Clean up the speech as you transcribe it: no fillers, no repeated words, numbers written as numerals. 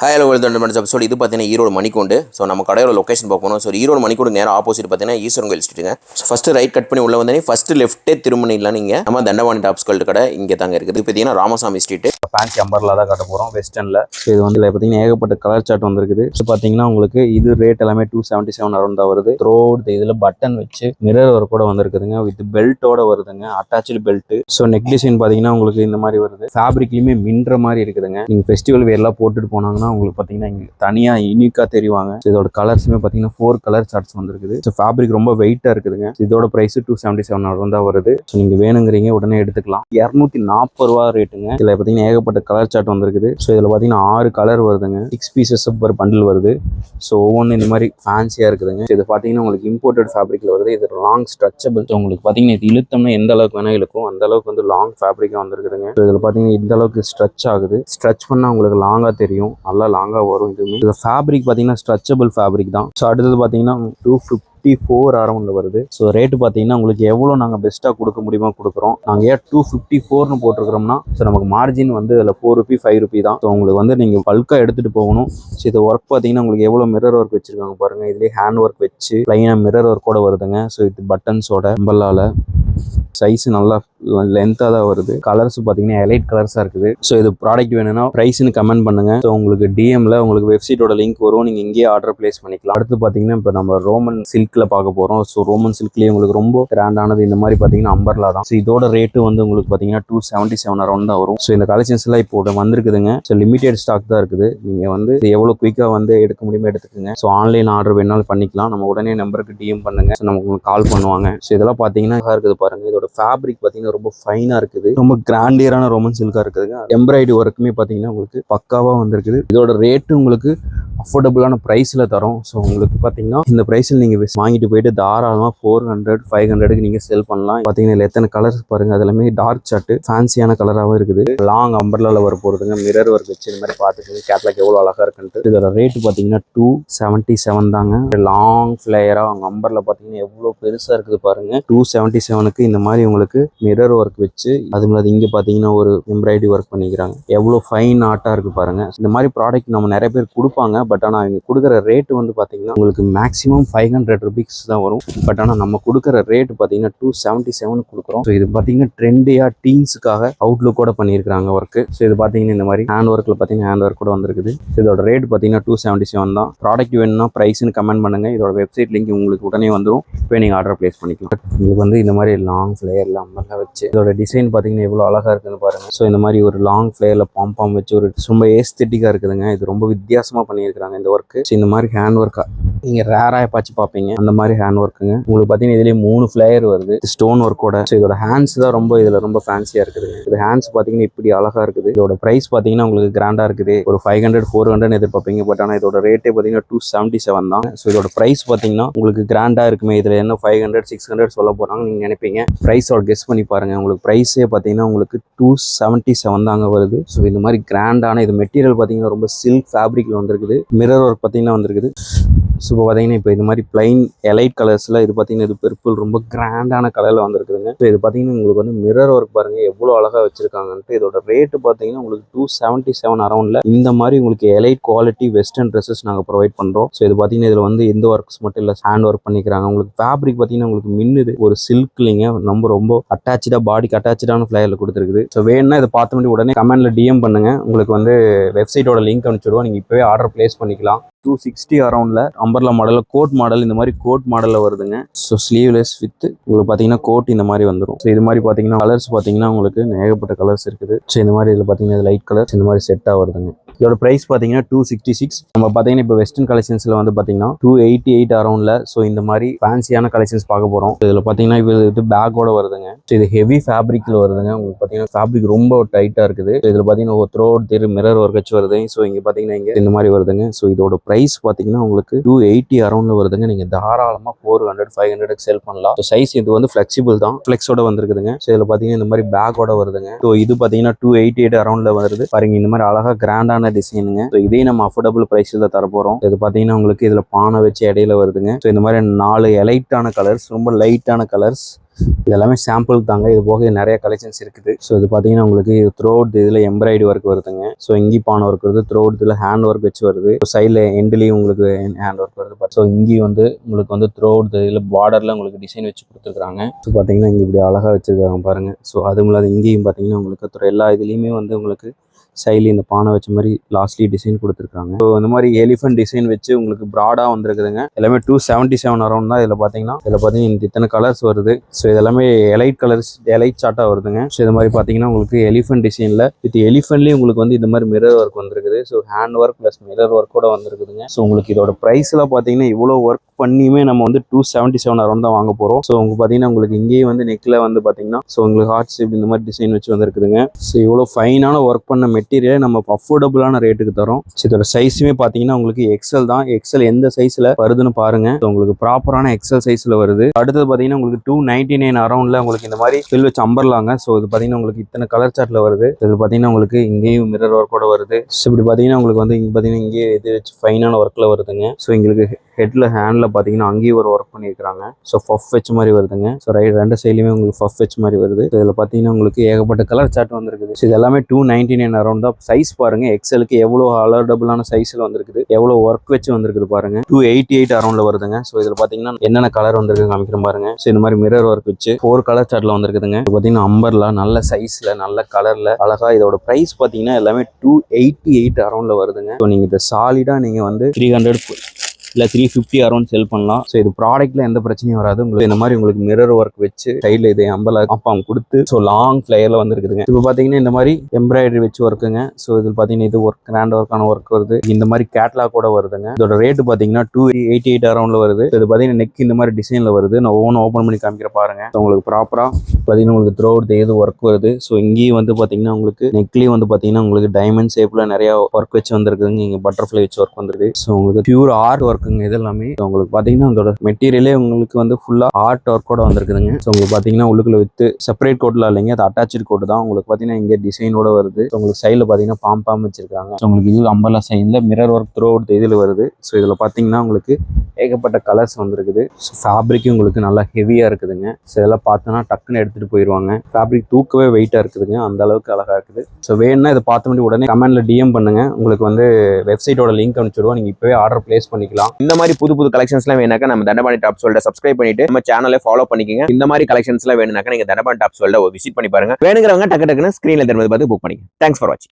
Hi hello welcome to episode. இது பார்த்தீங்கன்னா Erode மணிக்கூண்டு. So நம்ம கடையோட லொக்கேஷன் பார்க்கணும். ஸோ ஈரோடு மணிக்கூண்டு நேரம் ஆப்போசிட் பார்த்தீங்கன்னா ஈஸ்வரன் கோயில் ஸ்ட்ரீட்டுங்க. ஸோ ஃபஸ்ட்டு ரைட் கட் பண்ணி உள்ள வந்தீங்கன்னா ஃபஸ்ட்டு லெஃப்ட்டே திரும்பினீங்களா நீங்கள் நம்ம தண்டவாணி டாப்ஸ் கல்ட்டு கடை இங்கே தாங்க இருக்குது. இது பார்த்தீங்கன்னா ராமசாமி ஸ்ட்ரீட்டு. ஃபேன்சி அம்பர்லா தான் கட்ட போகிறோம் வெஸ்டர்னில். ஸோ இது வந்து பார்த்தீங்கன்னா ஏகப்பட்ட கலர் சார்ட் வந்துருக்குது. ஸோ பார்த்தீங்கன்னா உங்களுக்கு இது ரேட் எல்லாமே 277 அரௌண்ட் தான் வருது. த்ரோட் இதில் பட்டன் வச்சு மிரர் ஒர்க் கூட வந்துருக்குதுங்க. வித் பெல்ட்டோட வருதுங்க, attach belt. So neck design பார்த்தீங்கன்னா உங்களுக்கு இந்த மாதிரி வருது. ஃபேப்ரிக்லையுமே மின்ற மாதிரி இருக்குதுங்க. நீங்கள் ஃபெஸ்டிவல் வேர்லாம் போட்டுட்டு போனாங்கன்னா உங்களுக்கு பார்த்தீங்கன்னா இங்கே தனியாக யூனிக்காக தெரிவாங்க. இதோட கலர்ஸுமே பார்த்தீங்கன்னா 4 கலர் சார்ட்ஸ் வந்துருக்குது. ஸோ ஃபேப்ரிக் ரொம்ப வெயிட்டாக இருக்குதுங்க. இதோட ப்ரைஸ் 277 அரௌண்ட் தான் வருது. ஸோ நீங்கள் வேணுங்கிறீங்க உடனே எடுத்துக்கலாம். 240 ரூபா ரேட்டுங்க. இதில் பார்த்தீங்கன்னா ஏகப்பட்ட கலர் சார்ட் வந்துருக்குது. ஸோ இதில் பார்த்தீங்கன்னா 6 கலர் வருதுங்க. 6 பீசஸ் ஒரு பண்டில் வருது. ஸோ ஒவ்வொன்றும் இந்த மாதிரி ஃபேன்சியாக இருக்குதுங்க. இது பார்த்தீங்கன்னா உங்களுக்கு இம்போர்ட்டட் ஃபேப்ரிக்கில் வருது. இது லாங் ஸ்ட்ரெச்சபிள். ஸோ உங்களுக்கு பார்த்தீங்கன்னா இது இழுத்தோம்னா எந்த அளவுக்கு வேணால் இழுக்கும், அந்த அளவுக்கு வந்து லாங் ஃபேப்ரிக்காக வந்துருக்குதுங்க. ஸோ இதில் பார்த்தீங்கன்னா இந்த அளவுக்கு ஸ்ட்ரெச் ஆகுது. ஸ்ட்ரெச் பண்ணால் உங்களுக்கு லாங்காக தெரியும், நல்லா லாங்காக வரும். இதுவுமே இது ஃபேப்ரிக் பார்த்தீங்கன்னா ஸ்ட்ரெச்சபிள் ஃபேப்ரிக் தான். ஸோ அடுத்தது பார்த்தீங்கன்னா 254 அரௌண்ட் வருது. ஸோ ரேட்டு பார்த்தீங்கன்னா உங்களுக்கு எவ்வளோ நாங்கள் பெஸ்ட்டாக கொடுக்க முடியுமோ கொடுக்குறோம். நாங்கள் ஏன் 254னு போட்டிருக்கிறோம்னா ஸோ நமக்கு மார்ஜின் வந்து அதில் 4 ரூபி 5 ரூபி தான். ஸோ உங்களுக்கு வந்து நீங்கள் பல்காக எடுத்துகிட்டு போகணும். ஸோ இது ஒர்க் பார்த்தீங்கன்னா உங்களுக்கு எவ்வளோ மிரர் ஒர்க் வச்சிருக்காங்க பாருங்கள். இதுலேயே ஹேண்ட் ஒர்க் வச்சு லைனாக மிரர் ஒர்க்கோட வருதுங்க. ஸோ இது பட்டன்ஸோட அம்பர்லால சைஸ் நல்லா லென்த்தாக தான் வருது. கலர்ஸ் பார்த்தீங்கன்னா எலைட் கலர்ஸாக இருக்குது. ஸோ இது ப்ராடக்ட் வேணும்னா ப்ரைஸ்னு கமெண்ட் பண்ணுங்கள். ஸோ உங்களுக்கு டிஎம்ல உங்களுக்கு வெப்சைட்டோட லிங்க் வரும், நீங்கள் இங்கேயே ஆர்டர் பிளேஸ் பண்ணிக்கலாம். அடுத்து பார்த்தீங்கன்னா இப்போ நம்ம ரோமன் சில்கில் பார்க்க போகிறோம். ஸோ ரோமன் சில்க்லேயே உங்களுக்கு ரொம்ப கிராண்டானது இந்த மாதிரி பார்த்தீங்கன்னா அம்பர்லா தான். ஸோ இதோட ரேட்டு வந்து உங்களுக்கு பார்த்தீங்கன்னா 277 அரௌண்ட் தான் வரும். ஸோ இந்த கலெக்ஷன்ஸ்லாம் இப்போ வந்திருக்குதுங்க. ஸோ லிமிடெட் ஸ்டாக் தான் இருக்குது. நீங்கள் வந்து எவ்வளோ குயிக்காக வந்து எடுக்க முடியுமோ எடுத்துக்கோங்க. ஸோ ஆன்லைன் ஆர்டர் வேணாலும் பண்ணிக்கலாம். நம்ம உடனே நம்பருக்கு டிஎம் பண்ணுங்க. ஸோ நமக்கு கால் பண்ணுவாங்க. ஸோ இதெல்லாம் பார்த்தீங்கன்னா இருக்குது பாருங்க. இதோட ஃபேப்ரிக் பார்த்தீங்கன்னா ரொம்ப ஃபைனாக இருக்குது. ரொம்ப கிராண்டியரான ரோமன் சில்காக இருக்குதுங்க. எம்ப்ராய்டரி ஒர்க்குமே பார்த்தீங்கன்னா உங்களுக்கு பக்காவாக வந்திருக்குது. இதோட ரேட்டு உங்களுக்கு அஃபோர்டபுளான ப்ரைஸில் தரோம். ஸோ உங்களுக்கு பார்த்தீங்கன்னா இந்த ப்ரைஸில் நீங்கள் வாங்கிட்டு போயிட்டு தாராளமாக 400 500க்கு நீங்கள் செல் பண்ணலாம். பார்த்தீங்கன்னா இல்லை எத்தனை கலர்ஸ் பாருங்கள். அது எல்லாமே டார்க் சார்ட்டு ஃபேன்சியான கலராகவும் இருக்குது. லாங் அம்பர்லாவில் வர போகிறதுங்க. மிரர் ஒர்க் வச்சு இந்த மாதிரி பார்த்துக்கோங்க. கேட்லாக் எவ்வளோ அழகாக இருக்குன்ட்டு. இதோட ரேட்டு பார்த்தீங்கன்னா 277 தாங்க. லாங் ஃப்ளேயராக அவங்க அம்பரில் பார்த்தீங்கன்னா எவ்வளோ பெருசாக இருக்குது பாருங்கள். 277க்கு இந்த மாதிரி உங்களுக்கு மிரர் ஒர்க் வச்சு அது மாதிரி இங்கே பார்த்தீங்கன்னா ஒரு எம்ப்ராய்டரி ஒர்க் பண்ணிக்கிறாங்க. எவ்வளோ ஃபைன் ஆர்ட்டாக இருக்குது பாருங்கள். இந்த மாதிரி ப்ராடக்ட் நம்ம நிறைய பேர் கொடுப்பாங்க. பட் ஆனால் அவங்க கொடுக்குற ரேட்டு வந்து பார்த்தீங்கன்னா உங்களுக்கு மேக்ஸிமம் 500 ருபீஸ் தான் வரும். பட் ஆனால் நம்ம கொடுக்குற ரேட்டு பார்த்தீங்கன்னா 277 கொடுக்குறோம். ஸோ இது பார்த்தீங்கன்னா ட்ரெண்டியாக டீன்ஸுக்காக அவுட்லுக்கோட பண்ணியிருக்காங்க ஒர்க்கு. ஸோ இது பார்த்தீங்கன்னா இந்த மாதிரி ஹேண்ட் ஒர்க்கில் பார்த்தீங்கன்னா ஹேண்ட் ஒர்க் கூட வந்துருக்குது. இதோட ரேட் பார்த்தீங்கன்னா 277 தான். ப்ராடக்ட் வேணும்னா ப்ரைஸ்னு கமெண்ட் பண்ணுங்கள். இதோட வெப்சைட் லிங்க் உங்களுக்கு உடனே வந்துடும். இப்போ நீங்கள் ஆர்டர் பிளேஸ் பண்ணிக்கலாம். உங்களுக்கு வந்து இந்த மாதிரி லாங் ஃப்ளேயரில் அம்பர்லாம் வச்சு இதோட டிசைன் பார்த்தீங்கன்னா எவ்வளோ அழகாக இருக்குதுன்னு பாருங்கள். ஸோ இந்த மாதிரி ஒரு லாங் ஃப்ளேயரில் பாம் வச்சு ஒரு ரொம்ப ஏஸ்தெட்டிக்காக இருக்குதுங்க. இது ரொம்ப வித்தியாசமாக பண்ணியிருக்காங்க இந்த ஒர்க்கு. ஸோ இந்த மாதிரி ஹேண்ட் ஒர்க்காக நீங்கள் ரேராக பாச்சு பார்ப்பீங்க. அந்த மாதிரி ஹேண்ட் ஒர்க்குங்க. உங்களுக்கு பார்த்தீங்கன்னா இதுலேயே 3 ஃப்ளேயர் வருது ஸ்டோன் ஒர்க்கோட. ஸோ இதோட ஹேண்ட்ஸ் தான் ரொம்ப இதில் ரொம்ப ஃபேன்சியாக இருக்குதுங்க. இது ஹேண்ட்ஸ் பார்த்தீங்கன்னா இப்படி அழகாக இருக்குது. இதோட ப்ரைஸ் பார்த்தீங்கன்னா உங்களுக்கு கிராண்டாக இருக்குது. ஒரு 500 400 எதிர்பார்ப்பீங்க. பட் ஆனால் இதோட ரேட்டே பார்த்தீங்கன்னா 277 தான். ஸோ இதோட ப்ரைஸ் பார்த்தீங்கன்னா உங்களுக்கு கிராண்டாக இருக்குமே. இதில் என்ன 500 600 சொல்ல போகிறாங்க நீங்கள் நினைப்பீங்க. ப்ரைஸோட கெஸ் பண்ணி பாருங்கள். உங்களுக்கு ப்ரைஸே பார்த்தீங்கன்னா உங்களுக்கு 277 தாங்க வருது. ஸோ இந்த மாதிரி கிராண்டான இது மெட்டீரியல் பார்த்தீங்கன்னா ரொம்ப சில்க் ஃபேப்ரிக்கில் வந்துருக்குது. மிரர் ஒர்க் பார்த்தீங்கன்னா வந்துருக்குது. ஸோ இப்போ பார்த்தீங்கன்னா இப்போ இந்த மாதிரி பிளைன் எலைட் கலர்ஸில் இது பார்த்தீங்கன்னா இது பர்பிள் ரொம்ப கிராண்டான கலரில் வந்துருக்குதுங்க. ஸோ இது பார்த்தீங்கன்னா உங்களுக்கு வந்து மிரர் ஒர்க் பாருங்கள் எவ்வளோ அழகாக வச்சிருக்காங்கன்ட்டு. இதோட ரேட்டு பார்த்தீங்கன்னா உங்களுக்கு 277 அரௌண்டில் இந்த மாதிரி உங்களுக்கு எலைட் குவாலிட்டி வெஸ்டர்ன் ட்ரெஸ்ஸஸ் நாங்கள் ப்ரொவைட் பண்ணுறோம். ஸோ இது பார்த்தீங்கன்னா இதில் வந்து எந்த ஒர்க்ஸ் மட்டும் இல்லை, ஹேண்ட் ஒர்க் பண்ணிக்கிறாங்க. உங்களுக்கு ஃபேப்ரிக் பார்த்தீங்கன்னா உங்களுக்கு மின்னுது. ஒரு சில்க்லிங்க ரொம்ப அட்டாச்சாக பாடிக்கு அட்டாச்சான ஃப்ளேயரில் கொடுத்துருக்குது. ஸோ வேணும்னா இதை பார்த்த முடியும் உடனே கமெண்ட்டில் டிஎம் பண்ணுங்கள். உங்களுக்கு வந்து வெப்சைட்டோட லிங்க் அனுப்பிச்சிடுவோம். நீங்கள் இப்போவே ஆர்டர் பிளேஸ் பண்ணிக்கலாம். 260 அரௌண்டில் அம்பர்லா மாடலில் கோட் மாடல் இந்த மாதிரி கோட் மாடலில் வருதுங்க. ஸோ ஸ்லீவ்லெஸ் வித் உங்களுக்கு பார்த்தீங்கன்னா கோட் இந்த மாதிரி வந்துடும். ஸோ இது மாதிரி பார்த்தீங்கன்னா கலர்ஸ் பார்த்தீங்கன்னா உங்களுக்கு ஏகப்பட்ட கலர்ஸ் இருக்குது. ஸோ இந்த மாதிரி இதில் பார்த்தீங்கன்னா லைட் கலர்ஸ் இந்த மாதிரி செட்டாக வருதுங்க. இதோட ப்ரைஸ் பார்த்தீங்கன்னா 266. நம்ம பார்த்தீங்கன்னா இப்போ வெஸ்டர்ன் கலெக்ஷன்ஸில் வந்து பார்த்தீங்கன்னா 288 அரௌண்டில். ஸோ இந்த மாதிரி ஃபேன்சியான கலெக்ஷன்ஸ் பார்க்க போகிறோம். இதில் பார்த்தீங்கன்னா இது பேக்கோட வருதுங்க. ஸோ இது ஹெவி ஃபேப்ரிக்கில் வருதுங்க. உங்களுக்கு பார்த்தீங்கன்னா ஃபேப்ரிக் ரொம்ப டைட்டாக இருக்குது. இதில் பார்த்தீங்கன்னா ஒரு த்ரோட் மிரர் ஒர்க் வச்சு வருது. ஸோ இங்கே பார்த்தீங்கன்னா இங்கே இந்த மாதிரி வருதுங்க. ஸோ இதோட ப்ரைஸ் பார்த்தீங்கன்னா உங்களுக்கு 280 அரௌண்டில் வருதுங்க. நீங்கள் தாராளமாக 400 500க்கு செல் பண்ணலாம். ஸோ சைஸ் இது வந்து ஃப்ளெக்சிபிள் தான். ஃப்ளெக்ஸோட வந்துருக்குதுங்க. ஸோ இதில் பார்த்தீங்கன்னா இந்த மாதிரி பேக்கோட வருதுங்க. ஸோ இது பார்த்தீங்கன்னா 288 அரௌண்டில் வருது பாருங்க. இந்த மாதிரி அழகாக கிராண்டான டிசைனுங்க. ஸோ இதே நம்ம அஃபோர்டபுள் ப்ரைஸில் தர போகிறோம். இது பார்த்தீங்கன்னா உங்களுக்கு இதில் பானை வச்சு இடையில வருதுங்க. ஸோ இந்த மாதிரி 4 எலைட்டான கலர்ஸ், ரொம்ப லைட்டான கலர்ஸ். இது எல்லாமே சாம்பிள் தாங்க. இது போக நிறைய கலெக்ஷன்ஸ் இருக்குது. ஸோ இது பார்த்தீங்கன்னா உங்களுக்கு த்ரோ அவுட் இதில் எம்ப்ராய்டரி ஒர்க் வருதுங்க. ஸோ இங்கேயும் பானை ஒர்க் வருது, த்ரோ அவுட் இதில் ஹேண்ட் ஒர்க் வச்சு வருது. சைடில் எண்ட்லேயும் உங்களுக்கு ஹேண்ட் ஒர்க் வருது. ஸோ இங்கேயும் வந்து உங்களுக்கு வந்து த்ரோ அவுட் இதில் பார்டரில் உங்களுக்கு டிசைன் வச்சு கொடுத்துருக்காங்க. ஸோ பார்த்தீங்கன்னா இங்கே இப்படி அழகாக வச்சுருக்காங்க பாருங்கள். ஸோ அதுவும் இல்லாத இங்கேயும் பார்த்தீங்கன்னா உங்களுக்கு எல்லா இதுலேயுமே வந்து உங்களுக்கு சைட்ல இந்த பானை வச்ச மாதிரி லாஸ்ட்லி டிசைன் கொடுத்துருக்காங்க. ஸோ இந்த மாதிரி எலிஃபென்ட் டிசைன் வச்சு உங்களுக்கு ப்ராடா வந்துருக்குதுங்க. எல்லாமே 277 அரௌண்ட் தான். இதில் பார்த்தீங்கன்னா இத்தனை கலர்ஸ் வருது. ஸோ இதெல்லாமே எலைட் கலர்ஸ், எலைட் சார்ட்டாக வருதுங்க. ஸோ இது மாதிரி பார்த்தீங்கன்னா உங்களுக்கு எலிஃபென்ட் டிசைனில் வித் எலிஃபென்ட்லேயும் உங்களுக்கு வந்து இந்த மாதிரி மிரர் ஒர்க் வந்துருக்குது. So hand work plus mirror work கூட வந்துருக்குதுங்க. ஸோ உங்களுக்கு இதோட ப்ரைஸில் பார்த்தீங்கன்னா இவ்வளோ ஒர்க் பண்ணியுமே நம்ம வந்து 277 அரௌண்ட் தான் வாங்க போகிறோம். ஸோ உங்களுக்கு பார்த்தீங்கன்னா உங்களுக்கு இங்கேயும் வந்து நெக்கில் வந்து பார்த்தீங்கன்னா ஸோ உங்களுக்கு ஹார்ட் ஷேப் இந்த மாதிரி டிசைன் வச்சு வந்துருக்குதுங்க. ஸோ இவ்வளோ ஃபைனான ஒர்க் பண்ண மெட்டீரியல் நம்ம அஃபோர்டபுளான ரேட்டுக்கு தரோம். இதோட சைஸுமே பார்த்தீங்கன்னா உங்களுக்கு எக்ஸல் தான். எக்ஸல் எந்த சைஸ்ல வருதுன்னு பாருங்க. உங்களுக்கு ப்ராப்பரான எக்ஸல் சைஸ்ல வருது. அடுத்தது பார்த்தீங்கன்னா உங்களுக்கு 299 அரௌண்ட்ல உங்களுக்கு இந்த மாதிரி ஃபில் வச்சு அம்பர்லாங்க. ஸோ இது பார்த்தீங்கன்னா உங்களுக்கு இத்தனை கலர் சார்ட்ல வருது. இது பார்த்தீங்கன்னா உங்களுக்கு இங்கேயும் மிரர் ஒர்க்கோட வருது. ஸோ இப்படி பார்த்தீங்கன்னா உங்களுக்கு வந்து இங்கே பார்த்தீங்கன்னா இங்கே இது வச்சு ஃபைனான ஒர்க்ல வருதுங்க. ஸோ எங்களுக்கு ஹெட்ல ஹேண்ட்ல பார்த்தீங்கன்னா அங்கேயும் ஒரு ஒர்க் பண்ணியிருக்காங்க. ஸோ பஃப் வச்ச மாதிரி வருதுங்க. ஸோ ரெண்டு சைட்லையுமே உங்களுக்கு பஃப் வச்ச மாதிரி வருது. இதில் பார்த்தீங்கன்னா உங்களுக்கு ஏகப்பட்ட கலர் சார்ட் வந்துருக்குது. ஸோ இது எல்லாமே 299 அரௌண்ட் தான். சைஸ் பாருங்க, எக்ஸலுக்கு எவ்வளோ அலர்டபுளான சைஸ்ல வந்திருக்குது, எவ்வளோ ஒர்க் வச்சு வந்திருக்குது பாருங்க. 288 அரௌண்ட்ல வருதுங்க. ஸோ இதில் பார்த்தீங்கன்னா என்னென்ன கலர் வந்திருக்கு காமிக்கிறேன் பாருங்க. ஸோ இந்த மாதிரி மிரர் ஒர்க் வச்சு 4 கலர் சார்ட்ல வந்திருக்குதுங்க. பார்த்தீங்கன்னா அம்பர்லா நல்ல சைஸ்ல நல்ல கலர்ல அழகா. இதோட பிரைஸ் பார்த்தீங்கன்னா எல்லாமே 288 அரௌண்ட்ல வருதுங்க. ஸோ நீங்க இதை சாலிடா நீங்க வந்து 300 இல்லை 350 அரௌண்ட் செல் பண்ணலாம். ஸோ இது ப்ராடக்ட்ல எந்த பிரச்சனையும் வராது. உங்களுக்கு இந்த மாதிரி உங்களுக்கு மிரர் ஒர்க் வச்சு சைடில் இது அம்பலா காப்பாங்க கொடுத்து ஸோ லாங் ஃபிளையர்ல வந்துருக்குதுங்க. இப்போ பார்த்தீங்கன்னா இந்த மாதிரி எம்ப்ராய்டரி வச்சு ஒர்க்குங்க. ஸோ இதில் பார்த்தீங்கன்னா இது ஒர்க் கிராண்ட் ஒர்க்கான ஒர்க் வருது. இந்த மாதிரி கேட்லாக் கூட வருதுங்க. இதோட ரேட்டு பார்த்தீங்கன்னா 288 அரௌண்ட்ல வருது. இது பார்த்தீங்கன்னா நெக் இந்த மாதிரி டிசைன்ல வருது. நான் ஒவ்வொன்றும் ஓப்பன் பண்ணி காமிக்கிற பாருங்க. உங்களுக்கு ப்ராப்பரா பார்த்தீங்கன்னா உங்களுக்கு த்ரோ அவுட் ஏது ஒர்க் வருது. ஸோ இங்கேயும் வந்து பார்த்தீங்கன்னா உங்களுக்கு நெக்லேயும் வந்து பார்த்தீங்கன்னா உங்களுக்கு டைமண்ட் ஷேப்ல நிறைய ஒர்க் வச்சு வந்திருக்குதுங்க. இங்கே பட்டர்ஃப்ளை வச்சு ஒர்க் வந்திருக்கு. ஸோ உங்களுக்கு பியூர் ஆர்ட் ஒர்க்குங்க இது எல்லாமே. உங்களுக்கு பார்த்தீங்கன்னா அதோட மெட்டீரியலே உங்களுக்கு வந்து ஃபுல்லா ஆர்ட் ஒர்க்கோட வந்திருக்குதுங்க. ஸோ உங்களுக்கு பார்த்தீங்கன்னா உள்ளுக்குள்ள வித்து செப்பரேட் கோட்ல இல்லைங்க, அது அட்டாச்சு கோட் தான். உங்களுக்கு பார்த்தீங்கன்னா இங்கே டிசைனோட வருது. உங்களுக்கு சைடில் பார்த்தீங்கன்னா பாம் வச்சிருக்காங்க. ஸோ உங்களுக்கு இது அம்பர்லா சைடில் மிரர் ஒர்க் த்ரோ அவுட் இதில் வருது. ஸோ இதில் பார்த்தீங்கன்னா உங்களுக்கு ஏகப்பட்ட கலர்ஸ் வந்துருக்குது. ஸோ ஃபேப்ரிக்கும் உங்களுக்கு நல்லா ஹெவியா இருக்குதுங்க. ஸோ இதெல்லாம் பார்த்தோன்னா டக்குன்னு எடுத்துட்டு போயிடுவாங்க. ஃபேப்ரிக் தூக்கவே வெயிட்டா இருக்குதுங்க. அந்த அளவுக்கு அழகா இருக்குது. ஸோ வேணும்னா இதை பார்த்த முடியும் உடனே கமெண்ட்ல டிஎம் பண்ணுங்க. உங்களுக்கு வந்து வெப்சைட்டோட லிங்க் அனுப்பிச்சிடுவோம். நீங்க இப்பவே ஆர்டர் பிளேஸ் பண்ணிக்கலாம். இந்த மாதிரி புது புது கலெக்ஷன்ஸ்லாம் வேணாக்கா நம்ம தண்டபாணி டாப்ஸ் வேர்ல்ட சப்ஸ்கிரைப் பண்ணிட்டு நம்ம சேனலை ஃபாலோ பண்ணிக்கங்க. இந்த மாதிரி கலெக்ஷன்ஸ்லாம் வேணும்னாக்கா நீங்க தண்டபாணி டாப்ஸ் வேர்ல்ட விசிட் பண்ணி பாருங்க. வேணுங்கிறவங்க டக்கு டக்குன்னு ஸ்கிரீன்ல தெரிஞ்சது பார்த்து புக் பண்ணிக்கங்க. தேங்க்ஸ் ஃபார் வாட்சிங்.